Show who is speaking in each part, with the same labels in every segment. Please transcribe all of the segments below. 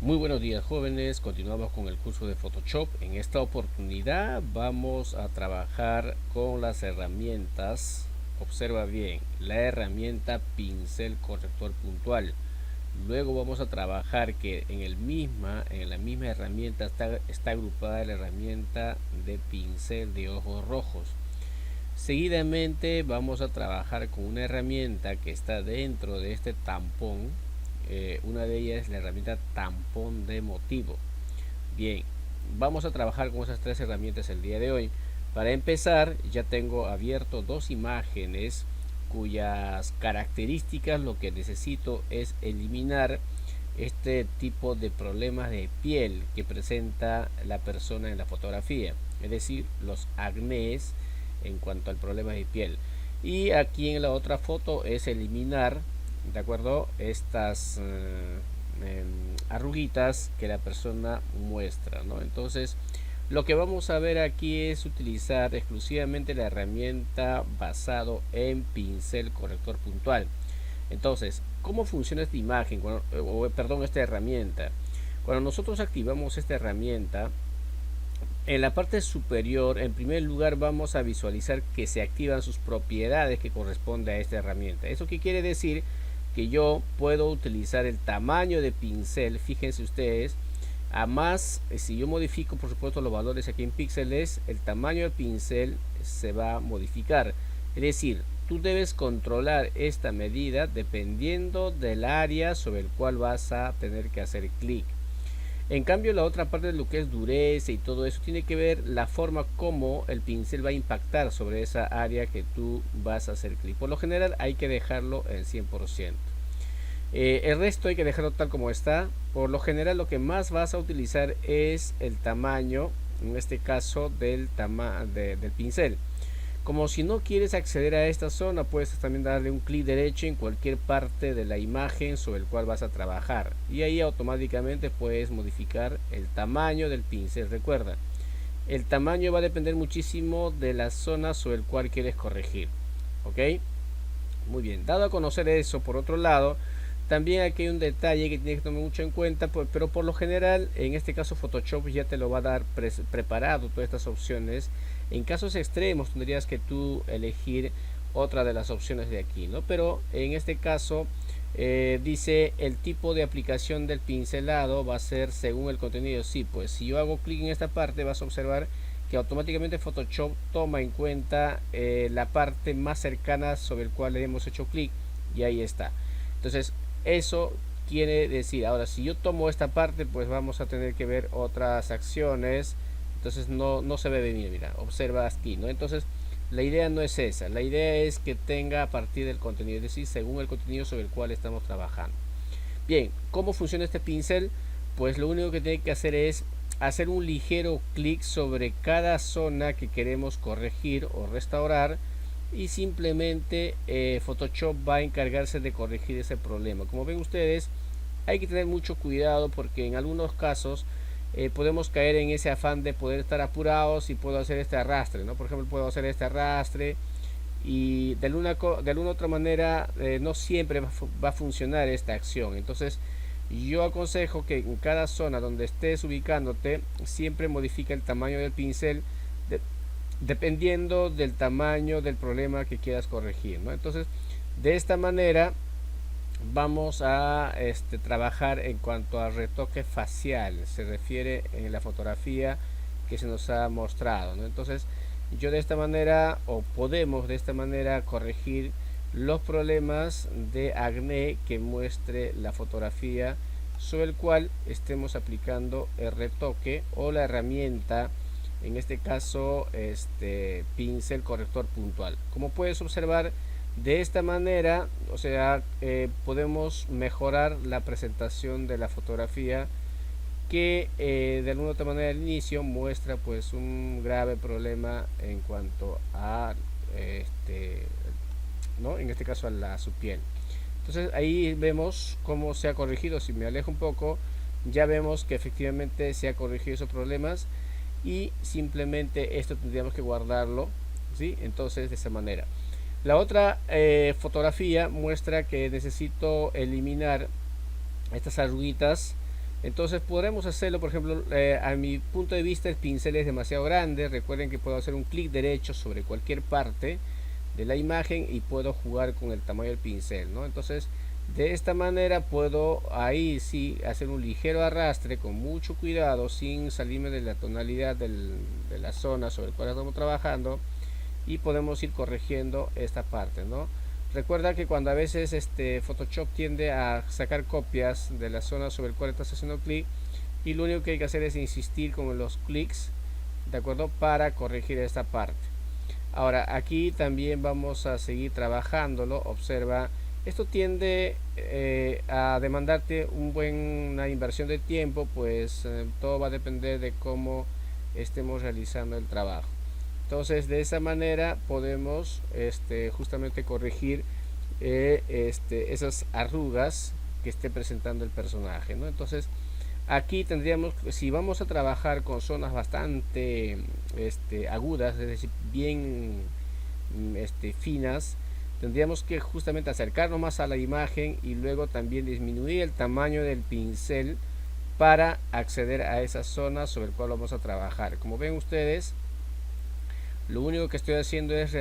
Speaker 1: Muy buenos días, jóvenes, continuamos con el curso de Photoshop. En esta oportunidad vamos a trabajar con las herramientas. Observa bien, la herramienta pincel corrector puntual. Luego vamos a trabajar que en la misma herramienta está agrupada la herramienta de pincel de ojos rojos. Seguidamente vamos a trabajar con una herramienta que está dentro de este tampón. Una de ellas es la herramienta tampón de motivo. Bien, vamos a trabajar con esas tres herramientas el día de hoy. Para empezar, ya tengo abierto dos imágenes cuyas características lo que necesito es eliminar este tipo de problemas de piel que presenta la persona en la fotografía, es decir, los acnés en cuanto al problema de piel. Y aquí en la otra foto es eliminar, de acuerdo, estas arruguitas que la persona muestra, ¿no? Entonces, lo que vamos a ver aquí es utilizar exclusivamente la herramienta basado en pincel corrector puntual. Entonces, ¿cómo funciona esta imagen? Perdón, esta herramienta. Cuando nosotros activamos esta herramienta, en la parte superior, en primer lugar, vamos a visualizar que se activan sus propiedades que corresponde a esta herramienta. ¿Eso qué quiere decir? Que yo puedo utilizar el tamaño de pincel, fíjense ustedes, a más, si yo modifico por supuesto los valores aquí en píxeles, el tamaño del pincel se va a modificar. Es decir, tú debes controlar esta medida dependiendo del área sobre el cual vas a tener que hacer clic. En cambio, la otra parte de lo que es dureza y todo eso tiene que ver la forma como el pincel va a impactar sobre esa área que tú vas a hacer clic. Por lo general hay que dejarlo en 100%. El resto hay que dejarlo tal como está. Por lo general lo que más vas a utilizar es el tamaño, en este caso del pincel. Como si no quieres acceder a esta zona, puedes también darle un clic derecho en cualquier parte de la imagen sobre el cual vas a trabajar. Y ahí automáticamente puedes modificar el tamaño del pincel. Recuerda, el tamaño va a depender muchísimo de la zona sobre el cual quieres corregir. ¿Ok? Muy bien, dado a conocer eso, por otro lado, también aquí hay un detalle que tienes que tomar mucho en cuenta, pero por lo general, en este caso Photoshop ya te lo va a dar preparado todas estas opciones. En casos extremos tendrías que tú elegir otra de las opciones de aquí, ¿no? Pero en este caso dice el tipo de aplicación del pincelado va a ser según el contenido. Sí, pues si yo hago clic en esta parte vas a observar que automáticamente Photoshop toma en cuenta la parte más cercana sobre el cual le hemos hecho clic y ahí está. Entonces eso quiere decir, ahora si yo tomo esta parte, pues vamos a tener que ver otras acciones. Entonces no se ve bien, mira, observa aquí, ¿no? Entonces la idea no es esa, la idea es que tenga a partir del contenido, es decir, según el contenido sobre el cual estamos trabajando. Bien, ¿cómo funciona este pincel? Pues lo único que tiene que hacer es hacer un ligero clic sobre cada zona que queremos corregir o restaurar y simplemente Photoshop va a encargarse de corregir ese problema. Como ven ustedes, hay que tener mucho cuidado porque en algunos casos podemos caer en ese afán de poder estar apurados y puedo hacer este arrastre, ¿no? Por ejemplo, puedo hacer este arrastre y de alguna otra manera no siempre va a funcionar esta acción. Entonces yo aconsejo que en cada zona donde estés ubicándote siempre modifica el tamaño del pincel de, dependiendo del tamaño del problema que quieras corregir, ¿no? Entonces de esta manera vamos a trabajar en cuanto a retoque facial, se refiere en la fotografía que se nos ha mostrado, ¿no? Entonces yo de esta manera o podemos de esta manera corregir los problemas de acné que muestre la fotografía sobre el cual estemos aplicando el retoque o la herramienta, en este caso pincel corrector puntual. Como puedes observar, de esta manera, o sea, podemos mejorar la presentación de la fotografía que de alguna otra manera al inicio muestra pues un grave problema en cuanto a ¿no? En este caso a su piel. Entonces ahí vemos cómo se ha corregido. Si me alejo un poco, ya vemos que efectivamente se ha corregido esos problemas y simplemente esto tendríamos que guardarlo, ¿sí? Entonces de esa manera. La otra fotografía muestra que necesito eliminar estas arruguitas Entonces podremos hacerlo, por ejemplo, a mi punto de vista el pincel es demasiado grande. Recuerden que puedo hacer un clic derecho sobre cualquier parte de la imagen y puedo jugar con el tamaño del pincel, ¿no? Entonces de esta manera puedo ahí sí hacer un ligero arrastre con mucho cuidado sin salirme de la tonalidad de la zona sobre la cual estamos trabajando, y podemos ir corrigiendo esta parte, ¿no? Recuerda que cuando a veces Photoshop tiende a sacar copias de la zona sobre el cual estás haciendo clic, y lo único que hay que hacer es insistir con los clics, ¿de acuerdo? Para corregir esta parte. Ahora aquí también vamos a seguir trabajándolo. Observa, esto tiende a demandarte una inversión de tiempo, pues todo va a depender de cómo estemos realizando el trabajo. Entonces de esa manera podemos justamente corregir esas arrugas que esté presentando el personaje, ¿no? Entonces aquí tendríamos, si vamos a trabajar con zonas bastante agudas, es decir, bien finas, tendríamos que justamente acercarnos más a la imagen y luego también disminuir el tamaño del pincel para acceder a esa zona sobre el cual vamos a trabajar. Como ven ustedes, lo único que estoy haciendo es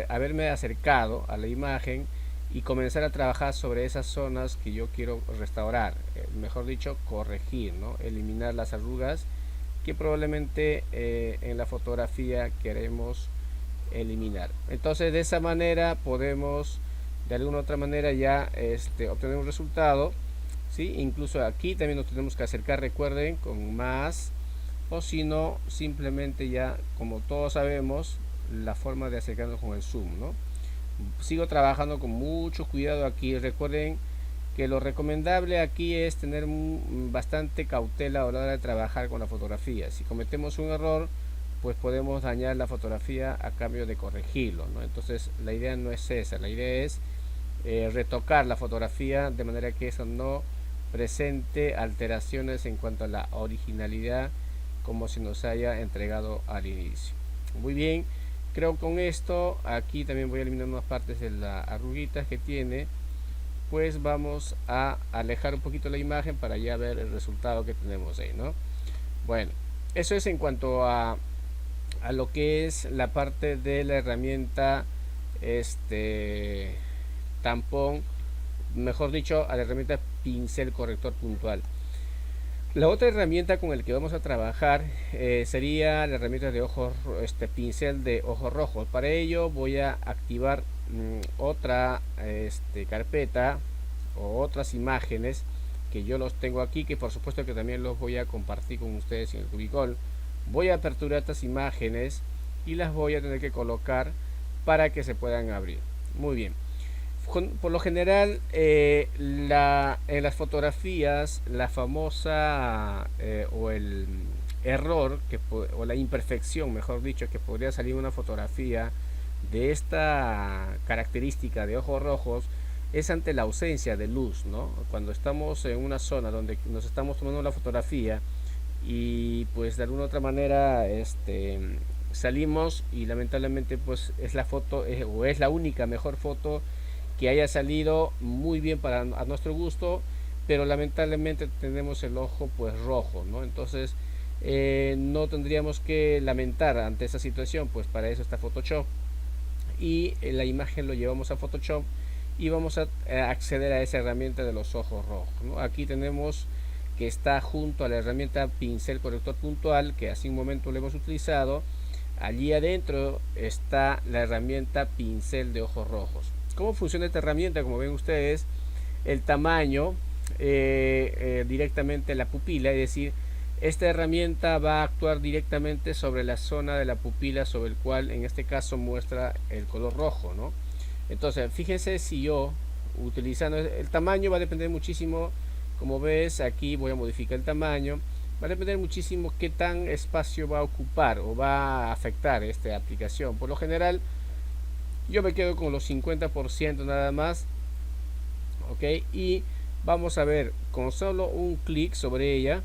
Speaker 1: haberme acercado a la imagen y comenzar a trabajar sobre esas zonas que yo quiero restaurar, mejor dicho, corregir, ¿no? Eliminar las arrugas que probablemente en la fotografía queremos eliminar. Entonces de esa manera podemos de alguna u otra manera ya obtener un resultado, ¿sí? Incluso aquí también nos tenemos que acercar, recuerden, con más, o si no, simplemente ya, como todos sabemos, la forma de acercarnos con el zoom, ¿no? Sigo trabajando con mucho cuidado aquí. Recuerden que lo recomendable aquí es tener bastante cautela a la hora de trabajar con la fotografía. Si cometemos un error, pues podemos dañar la fotografía a cambio de corregirlo, ¿no? Entonces la idea no es esa, la idea es retocar la fotografía de manera que eso no presente alteraciones en cuanto a la originalidad como si nos haya entregado al inicio. Muy bien, creo con esto aquí también voy a eliminar unas partes de las arruguitas que tiene. Pues vamos a alejar un poquito la imagen para ya ver el resultado que tenemos ahí, ¿no? Bueno, eso es en cuanto a lo que es la parte de la herramienta tampón, mejor dicho, a la herramienta pincel corrector puntual. La otra herramienta con la que vamos a trabajar sería la herramienta de ojos, pincel de ojos rojos. Para ello voy a activar otra carpeta o otras imágenes que yo los tengo aquí, que por supuesto que también los voy a compartir con ustedes en el Cubicol. Voy a aperturar estas imágenes y las voy a tener que colocar para que se puedan abrir. Muy bien. Por lo general en las fotografías la famosa o el error o la imperfección, mejor dicho, que podría salir una fotografía de esta característica de ojos rojos es ante la ausencia de luz, ¿no? Cuando estamos en una zona donde nos estamos tomando la fotografía y pues de alguna otra manera salimos y lamentablemente pues es la foto o es la única mejor foto que haya salido muy bien a nuestro gusto, pero lamentablemente tenemos el ojo pues rojo, ¿no? Entonces no tendríamos que lamentar ante esa situación, pues para eso está Photoshop, y la imagen lo llevamos a Photoshop y vamos a acceder a esa herramienta de los ojos rojos, ¿no? Aquí tenemos que está junto a la herramienta pincel corrector puntual, que hace un momento lo hemos utilizado. Allí adentro está la herramienta pincel de ojos rojos. ¿Cómo funciona esta herramienta? Como ven ustedes, el tamaño directamente la pupila, es decir, esta herramienta va a actuar directamente sobre la zona de la pupila sobre el cual en este caso muestra el color rojo, ¿no? Entonces fíjense, si yo utilizando el tamaño va a depender muchísimo, como ves aquí voy a modificar el tamaño, va a depender muchísimo qué tan espacio va a ocupar o va a afectar esta aplicación. Por lo general yo me quedo con los 50% nada más, ok, y vamos a ver, con solo un clic sobre ella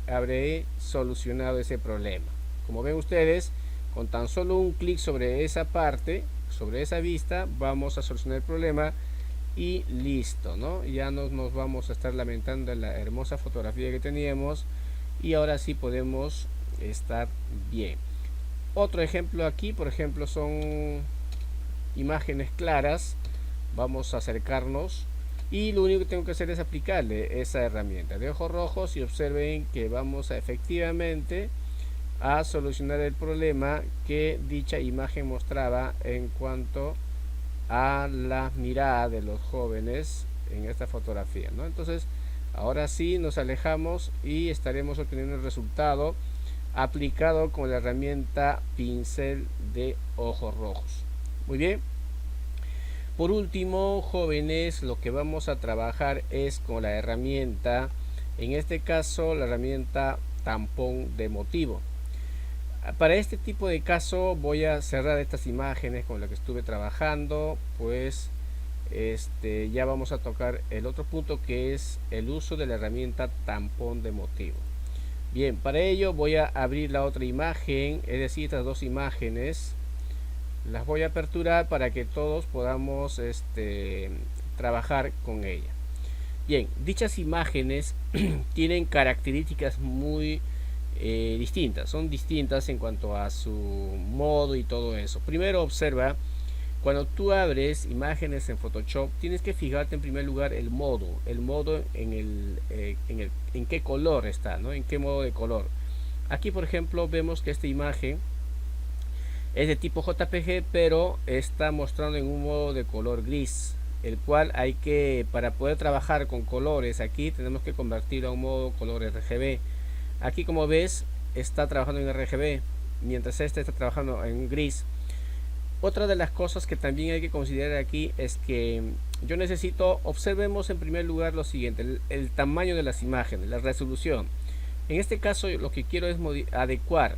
Speaker 1: habré solucionado ese problema. Como ven ustedes, con tan solo un clic sobre esa parte, sobre esa vista, vamos a solucionar el problema y listo, ¿no? Ya no nos vamos a estar lamentando de la hermosa fotografía que teníamos y ahora sí podemos estar bien. Otro ejemplo aquí, por ejemplo, son imágenes claras. Vamos a acercarnos y lo único que tengo que hacer es aplicarle esa herramienta de ojos rojos y observen que vamos a efectivamente a solucionar el problema que dicha imagen mostraba en cuanto a la mirada de los jóvenes en esta fotografía, ¿no? Entonces ahora sí nos alejamos y estaremos obteniendo el resultado aplicado con la herramienta pincel de ojos rojos. Muy bien. Por último, jóvenes, lo que vamos a trabajar es con la herramienta, en este caso la herramienta tampón de motivo. Para este tipo de caso voy a cerrar estas imágenes con las que estuve trabajando, pues ya vamos a tocar el otro punto, que es el uso de la herramienta tampón de motivo. Bien, para ello voy a abrir la otra imagen, es decir, estas dos imágenes las voy a aperturar para que todos podamos trabajar con ella. Bien, dichas imágenes tienen características muy distintas, son distintas en cuanto a su modo y todo eso. Primero observa, cuando tú abres imágenes en Photoshop, tienes que fijarte en primer lugar el modo en qué color está, ¿no? En qué modo de color. Aquí, por ejemplo, vemos que esta imagen es de tipo JPG, pero está mostrando en un modo de color gris, el cual hay que, para poder trabajar con colores aquí, tenemos que convertirlo a un modo color RGB. Aquí, como ves, está trabajando en RGB, mientras este está trabajando en gris. Otra de las cosas que también hay que considerar aquí es que yo necesito, observemos en primer lugar lo siguiente, el tamaño de las imágenes, la resolución. En este caso lo que quiero es adecuar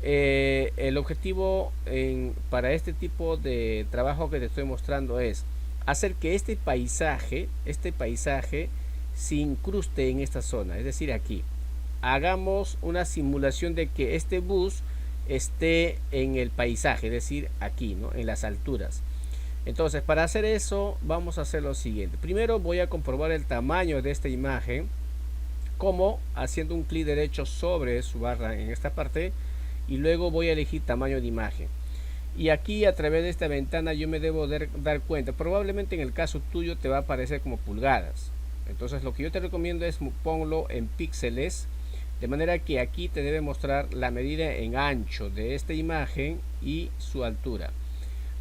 Speaker 1: el objetivo para este tipo de trabajo que te estoy mostrando es hacer que este paisaje se incruste en esta zona, es decir, aquí hagamos una simulación de que este bus esté en el paisaje, es decir, aquí, ¿no? En las alturas. Entonces, para hacer eso vamos a hacer lo siguiente. Primero voy a comprobar el tamaño de esta imagen, como haciendo un clic derecho sobre su barra en esta parte, y luego voy a elegir tamaño de imagen. Y aquí, a través de esta ventana, yo me debo dar cuenta, probablemente en el caso tuyo te va a aparecer como pulgadas. Entonces lo que yo te recomiendo es ponlo en píxeles, de manera que aquí te debe mostrar la medida en ancho de esta imagen y su altura.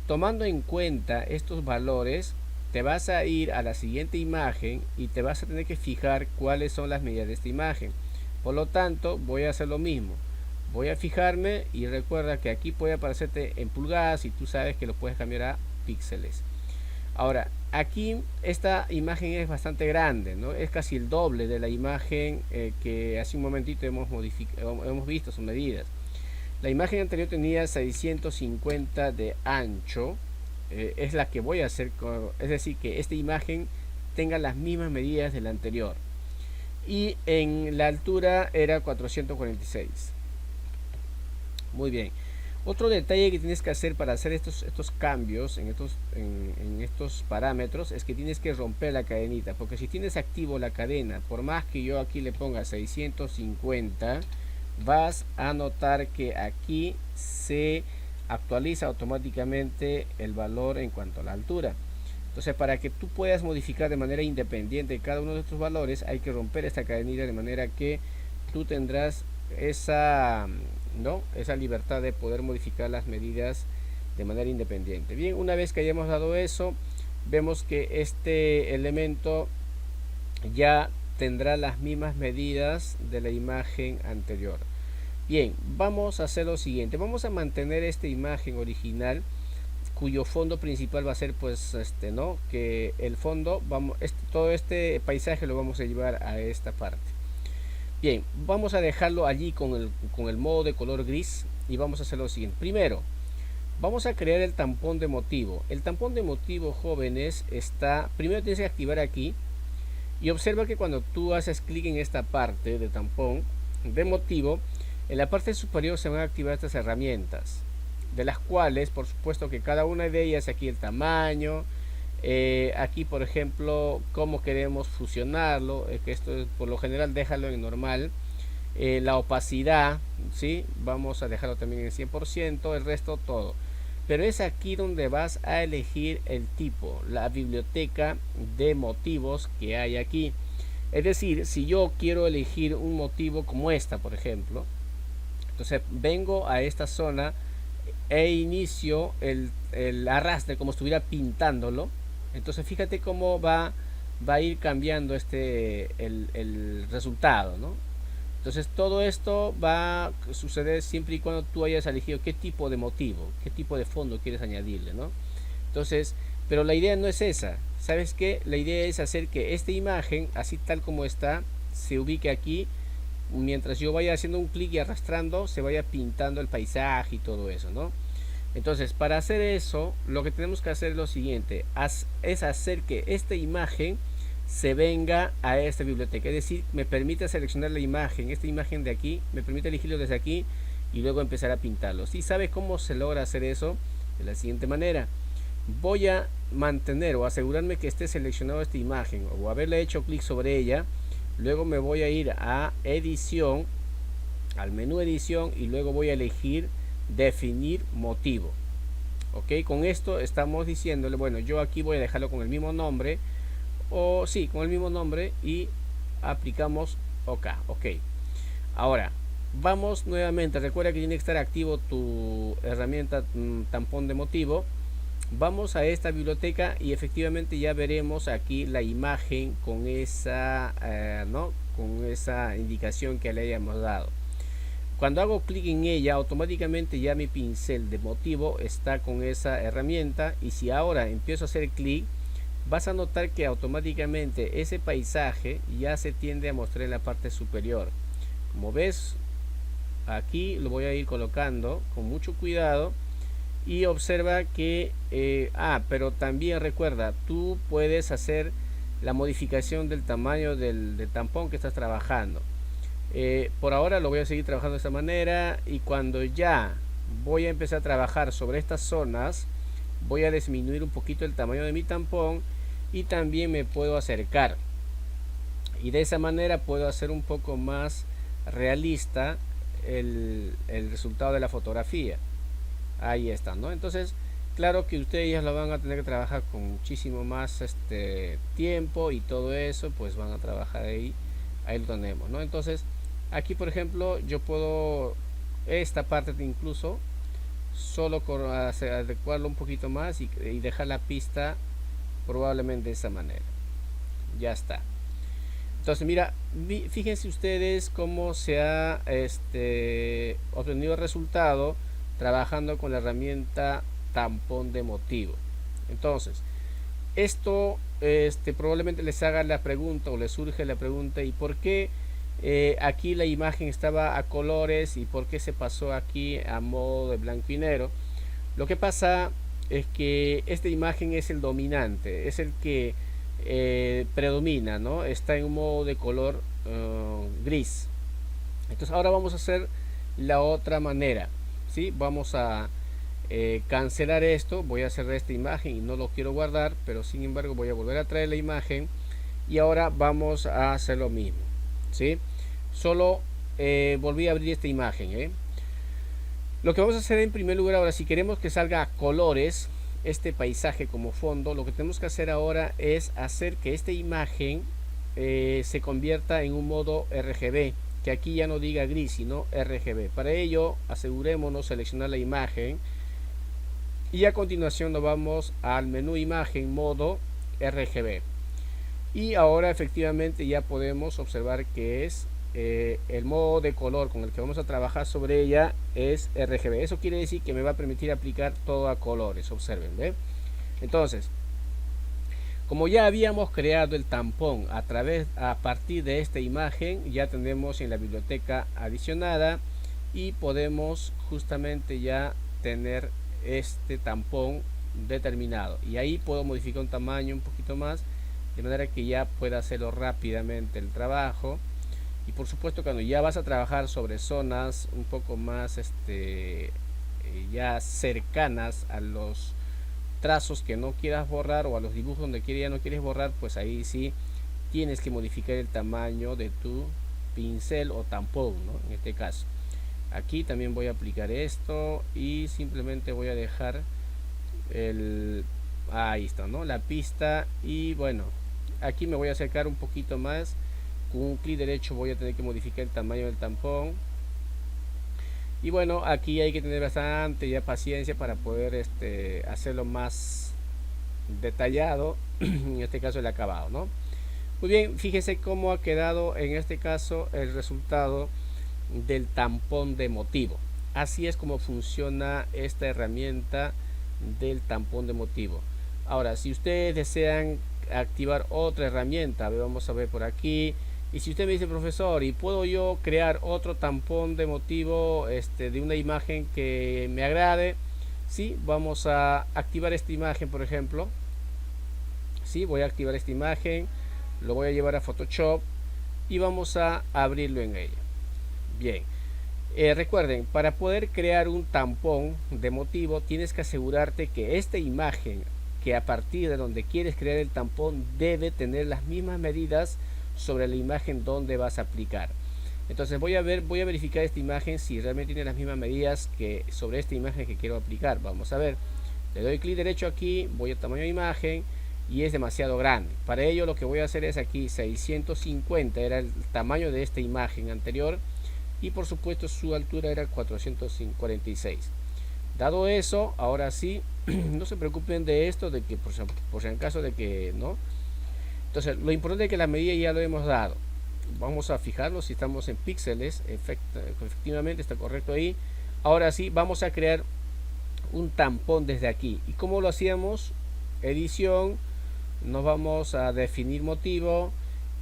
Speaker 1: Tomando en cuenta estos valores, te vas a ir a la siguiente imagen y te vas a tener que fijar cuáles son las medidas de esta imagen. Por lo tanto, voy a hacer lo mismo. Voy a fijarme y recuerda que aquí puede aparecerte en pulgadas y tú sabes que lo puedes cambiar a píxeles. Ahora, aquí esta imagen es bastante grande, ¿no? Es casi el doble de la imagen que hace un momentito hemos visto sus medidas. La imagen anterior tenía 650 de ancho, es la que voy a hacer, es decir, que esta imagen tenga las mismas medidas de la anterior. Y en la altura era 446. Muy bien. Otro detalle que tienes que hacer para hacer estos cambios en estos parámetros es que tienes que romper la cadenita, porque si tienes activo la cadena, por más que yo aquí le ponga 650, vas a notar que aquí se actualiza automáticamente el valor en cuanto a la altura. Entonces, para que tú puedas modificar de manera independiente cada uno de estos valores, hay que romper esta cadenita de manera que tú tendrás esa libertad de poder modificar las medidas de manera independiente. Bien, una vez que hayamos dado eso, vemos que este elemento ya tendrá las mismas medidas de la imagen anterior. Bien, vamos a hacer lo siguiente. Vamos a mantener esta imagen original, cuyo fondo principal va a ser que el fondo, todo este paisaje lo vamos a llevar a esta parte. Bien, vamos a dejarlo allí con el modo de color gris y vamos a hacer lo siguiente. Primero, vamos a crear el tampón de motivo. El tampón de motivo, jóvenes, primero tienes que activar aquí y observa que cuando tú haces clic en esta parte de tampón de motivo, en la parte superior se van a activar estas herramientas, de las cuales, por supuesto que cada una de ellas, aquí el tamaño, Aquí por ejemplo cómo queremos fusionarlo, que esto es, por lo general déjalo en normal. La opacidad, ¿sí? Vamos a dejarlo también en 100%, el resto todo. Pero es aquí donde vas a elegir el tipo, la biblioteca de motivos que hay aquí. Es decir, si yo quiero elegir un motivo como esta, por ejemplo, entonces vengo a esta zona e inicio el arrastre como estuviera pintándolo. Entonces fíjate cómo va a ir cambiando el resultado, ¿no? Entonces todo esto va a suceder siempre y cuando tú hayas elegido qué tipo de motivo, qué tipo de fondo quieres añadirle, ¿no? Entonces, pero la idea no es esa. ¿Sabes qué? La idea es hacer que esta imagen, así tal como está, se ubique aquí. Mientras yo vaya haciendo un clic y arrastrando, se vaya pintando el paisaje y todo eso, ¿no? Entonces, para hacer eso, lo que tenemos que hacer es lo siguiente, es hacer que esta imagen se venga a esta biblioteca, es decir, me permite seleccionar la imagen, esta imagen de aquí, me permite elegirlo desde aquí y luego empezar a pintarlo. Si sabe cómo se logra hacer eso, de la siguiente manera, voy a mantener o asegurarme que esté seleccionado esta imagen o haberle hecho clic sobre ella, luego me voy a ir a edición, al menú edición y luego voy a elegir definir motivo. Ok, con esto estamos diciéndole, bueno, yo aquí voy a dejarlo con el mismo nombre, o sí, con el mismo nombre, y aplicamos OK. Ok, ahora vamos nuevamente, recuerda que tiene que estar activo tu herramienta tampón de motivo. Vamos a esta biblioteca y efectivamente ya veremos aquí la imagen con esa ¿no? Con esa indicación que le hayamos dado. Cuando hago clic en ella, automáticamente ya mi pincel de motivo está con esa herramienta, y si ahora empiezo a hacer clic, vas a notar que automáticamente ese paisaje ya se tiende a mostrar en la parte superior. Como ves, aquí lo voy a ir colocando con mucho cuidado y observa que pero también recuerda, tú puedes hacer la modificación del tamaño del tampón que estás trabajando. Por ahora lo voy a seguir trabajando de esta manera, y cuando ya voy a empezar a trabajar sobre estas zonas, voy a disminuir un poquito el tamaño de mi tampón y también me puedo acercar, y de esa manera puedo hacer un poco más realista el resultado de la fotografía. Ahí está, ¿no? Entonces, claro que ustedes ya lo van a tener que trabajar con muchísimo más tiempo y todo eso, pues van a trabajar ahí lo tenemos, ¿no? Entonces, aquí por ejemplo, yo puedo esta parte incluso solo adecuarlo un poquito más y dejar la pista probablemente de esa manera. Ya está. Entonces, mira, fíjense ustedes cómo se ha obtenido el resultado trabajando con la herramienta tampón de motivo. Entonces, esto probablemente les haga la pregunta o les surge la pregunta, ¿y por qué aquí la imagen estaba a colores y por qué se pasó aquí a modo de blanco y negro? Lo que pasa es que esta imagen es el dominante, es el que predomina, ¿no? Está en un modo de color gris. Entonces ahora vamos a hacer la otra manera, ¿sí? Vamos a cancelar esto, voy a cerrar esta imagen y no lo quiero guardar, pero sin embargo voy a volver a traer la imagen y ahora vamos a hacer lo mismo, ¿sí? Solo volví a abrir esta imagen, Lo que vamos a hacer en primer lugar ahora, si queremos que salga a colores este paisaje como fondo, lo que tenemos que hacer ahora es hacer que esta imagen se convierta en un modo RGB, que aquí ya no diga gris sino RGB. Para ello asegurémonos seleccionar la imagen y a continuación nos vamos al menú imagen modo RGB, y ahora efectivamente ya podemos observar que es el modo de color con el que vamos a trabajar sobre ella es RGB. Eso quiere decir que me va a permitir aplicar todo a colores. Observen, ¿ve? Entonces, como ya habíamos creado el tampón a partir de esta imagen, ya tenemos en la biblioteca adicionada y podemos justamente ya tener este tampón determinado, y ahí puedo modificar un tamaño un poquito más de manera que ya pueda hacerlo rápidamente el trabajo. Y por supuesto, cuando ya vas a trabajar sobre zonas un poco más ya cercanas a los trazos que no quieras borrar o a los dibujos donde ya no quieres borrar, pues ahí sí tienes que modificar el tamaño de tu pincel o tampón, ¿no? En este caso aquí también voy a aplicar esto y simplemente voy a dejar ahí está, ¿no? La pista. Y bueno, aquí me voy a acercar un poquito más. Con un clic derecho voy a tener que modificar el tamaño del tampón. Y bueno, aquí hay que tener bastante ya paciencia para poder hacerlo más detallado. En este caso el acabado, ¿no? Muy bien, fíjese cómo ha quedado en este caso el resultado del tampón de motivo. Así es como funciona esta herramienta del tampón de motivo. Ahora, si ustedes desean activar otra herramienta, vamos a ver por aquí. Y si usted me dice, profesor, ¿y puedo yo crear otro tampón de motivo de una imagen que me agrade? Sí, vamos a activar esta imagen, por ejemplo. Sí, voy a activar esta imagen, lo voy a llevar a Photoshop y vamos a abrirlo en ella. Bien, recuerden, para poder crear un tampón de motivo tienes que asegurarte que esta imagen, que a partir de donde quieres crear el tampón, debe tener las mismas medidas sobre la imagen donde vas a aplicar. Entonces voy a verificar esta imagen si realmente tiene las mismas medidas que sobre esta imagen que quiero aplicar. Vamos a ver, le doy clic derecho aquí, voy a tamaño de imagen y es demasiado grande. Para ello lo que voy a hacer es aquí 650, era el tamaño de esta imagen anterior, y por supuesto su altura era 446. Dado eso, ahora sí, no se preocupen de esto, de que por si en caso de que no. Entonces lo importante es que la medida ya lo hemos dado. Vamos a fijarnos si estamos en píxeles. Efectivamente está correcto ahí. Ahora sí, vamos a crear un tampón desde aquí. ¿Y cómo lo hacíamos? Edición, nos vamos a definir motivo.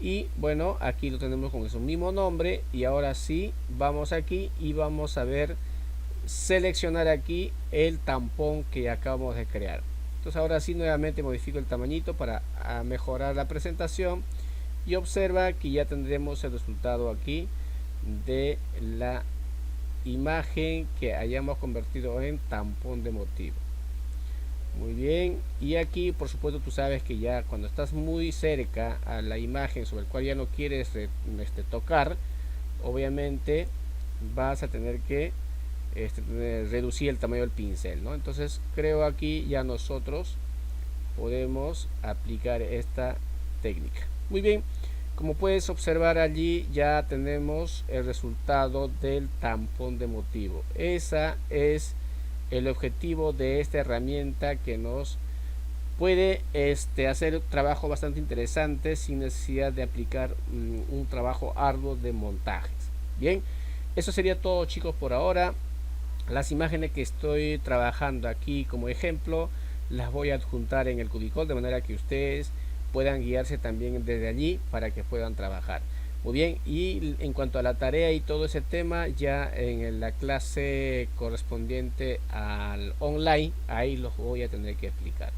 Speaker 1: Y bueno, aquí lo tenemos con su mismo nombre. Y ahora sí, vamos aquí y vamos a ver, seleccionar aquí el tampón que acabamos de crear. Entonces ahora sí, nuevamente modifico el tamañito para mejorar la presentación. Y observa que ya tendremos el resultado aquí de la imagen que hayamos convertido en tampón de motivo. Muy bien, y aquí por supuesto tú sabes que ya cuando estás muy cerca a la imagen sobre el cual ya no quieres tocar, obviamente vas a tener que reducir el tamaño del pincel, ¿no? Entonces creo aquí ya nosotros podemos aplicar esta técnica. Muy bien, como puedes observar allí ya tenemos el resultado del tampón de motivo. Esa es el objetivo de esta herramienta, que nos puede hacer un trabajo bastante interesante sin necesidad de aplicar un trabajo arduo de montajes. Bien, eso sería todo, chicos, por ahora. Las imágenes que estoy trabajando aquí como ejemplo las voy a adjuntar en el Cubicol, de manera que ustedes puedan guiarse también desde allí para que puedan trabajar. Muy bien, y en cuanto a la tarea y todo ese tema, ya en la clase correspondiente al online, ahí los voy a tener que explicar.